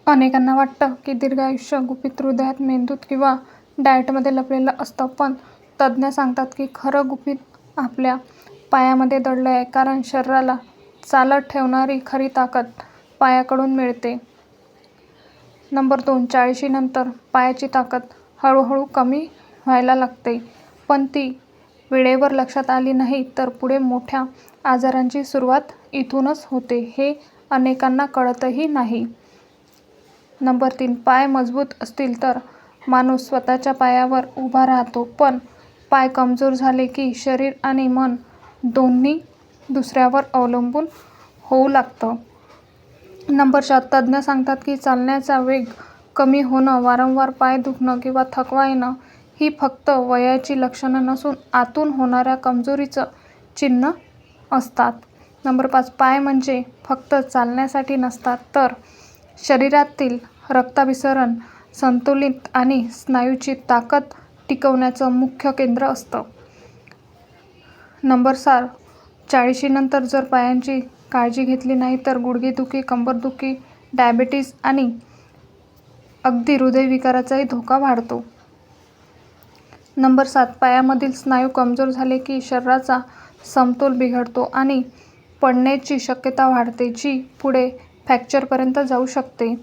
अनेकांना वाटतं की दीर्घायुष्य गुपित हृदयात, मेंदूत किंवा डाएटमध्ये लपलेलं असतं. पण तज्ज्ञ सांगतात की खरं गुपित आपल्या पायामध्ये दडलं आहे. कारण शरीराला चालत ठेवणारी खरी ताकद पायाकडून मिळते. नंबर 2, 40 नंतर पायाची ताकद हळूहळू कमी व्हायला लागते. पण ती वेळेवर लक्षात आली नाही तर पुढे मोठ्या आजारांची सुरुवात इथूनच होते. हे अनेकांना कळतही नाही. नंबर 3, पाय मजबूत असतील तर माणूस स्वतःच्या पायावर उभा राहतो. पण पाय कमजोर झाले की शरीर आणि मन दोन्ही दुसऱ्यावर अवलंबून होऊ लागतं. नंबर 4, तज्ज्ञ सांगतात की चालण्याचा वेग कमी होणं, वारंवार पाय दुखणं किंवा थकवा येणं ही फक्त वयाची लक्षणं नसून आतून होणाऱ्या कमजोरीचं चिन्ह असतात. नंबर 5, पाय म्हणजे फक्त चालण्यासाठी नसतात तर शरीरातील रक्ताभिसरण संतुलित आणि स्नायूंची ताकद टिकवण्याचं मुख्य केंद्र असतं. नंबर 6, 40 नंतर जर पायांची काळजी घेतली नाही तर गुडघेदुखी, कंबरदुखी, डायबेटिस आणि अगदी हृदयविकाराचाही धोका वाढतो. नंबर 7, पायामधील स्नायू कमजोर झाले की शरीराचा समतोल बिघडतो आणि पडण्याची शक्यता वाढते, जी पुढे फ्रॅक्चरपर्यंत जाऊ शकते.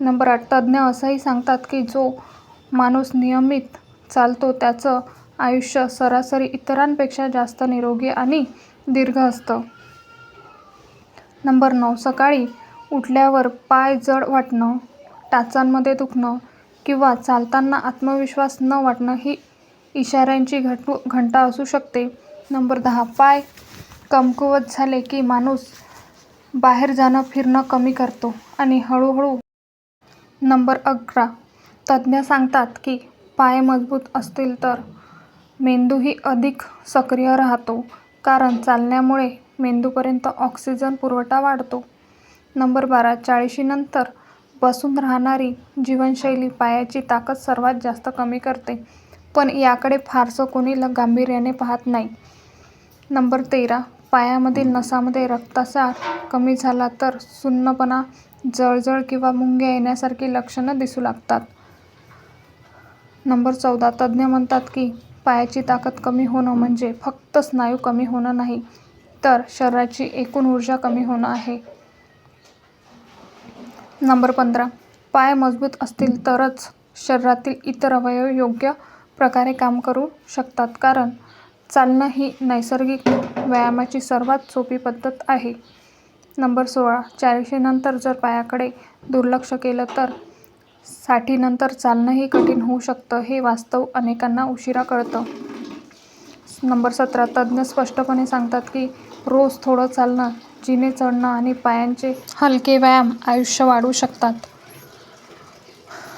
नंबर 8, तज्ज्ञ असंही सांगतात की जो माणूस नियमित चालतो त्याचं आयुष्य सरासरी इतरांपेक्षा जास्त निरोगी आणि दीर्घ असतं. नंबर 9, सकाळी उठल्यावर पाय जड वाटणं, टाचांमध्ये दुखणं किंवा चालताना आत्मविश्वास न वाटणं ही इशाऱ्यांची घंटा असू शकते. नंबर 10, पाय कमकुवत झाले की माणूस बाहेर जाणं फिरणं कमी करतो आणि हळूहळू. नंबर 11, तज्ज्ञ सांगतात की पाय मजबूत असतील तर मेंदूही अधिक सक्रिय राहतो. कारण चालण्यामुळे मेंदूपर्यंत ऑक्सिजन पुरवठा वाढतो. नंबर 12, 40 नंतर बसून राहणारी जीवनशैली पायाची ताकद सर्वात जास्त कमी करते. पण याकडे फारसं कोणी गांभीर्याने पाहत नाही. नंबर 13, पायामधील नसांमध्ये रक्तसाठ कमी झाला तर सुन्नपणा, जळजळ किंवा मुंग्या येण्यासारखी लक्षणं दिसू लागतात. नंबर 14, तज्ज्ञ म्हणतात की पायाची ताकद कमी होणं म्हणजे फक्त स्नायू कमी होणं नाही, तर शरीराची एकूण ऊर्जा कमी होणं आहे. नंबर 15, पाय मजबूत असतील तरच शरीरातील इतर अवयव योग्य प्रकारे काम करू शकतात. कारण चालणं ही नैसर्गिक व्यायामाची सर्वात सोपी पद्धत आहे. नंबर 16, 40 नंतर जर पायाकडे दुर्लक्ष केलं तर 60 नंतर चालणंही कठीण होऊ शकतं. हे वास्तव अनेकांना उशिरा कळतं. नंबर 17, तज्ज्ञ स्पष्टपणे सांगतात की रोज थोडं चालणं, जिने चढणं आणि पायांचे हलके व्यायाम आयुष्य वाढवू शकतात.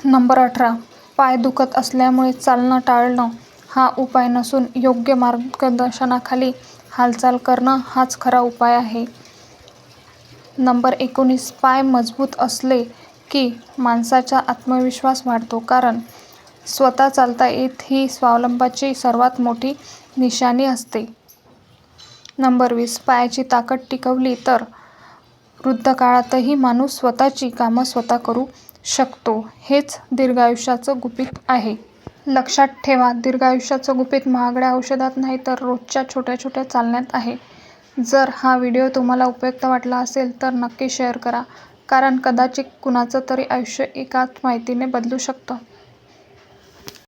नंबर 18, पाय दुखत असल्यामुळे चालणं टाळणं हा उपाय नसून योग्य मार्गदर्शनाखाली हालचाल करणं हाच खरा उपाय आहे. नंबर 19, पाय मजबूत असले की माणसाचा आत्मविश्वास वाढतो. कारण स्वतः चालता येत ही स्वावलंबनाची सर्वात मोठी निशाणी असते. नंबर 20, पायाची ताकद टिकवली तर वृद्धकाळातही माणूस स्वतःची कामं स्वतः करू शकतो. हेच दीर्घायुष्याचं गुपित आहे. लक्षात ठेवा, दीर्घायुष्याचं गुपित महागड्या औषधात नाही तर रोजच्या छोट्या छोट्या चालण्यात आहे. जर हा व्हिडिओ तुम्हाला उपयुक्त वाटला असेल तर नक्की शेअर करा. कारण कदाचित कुणाचं तरी आयुष्य एकाच माहितीने बदलू शकतं.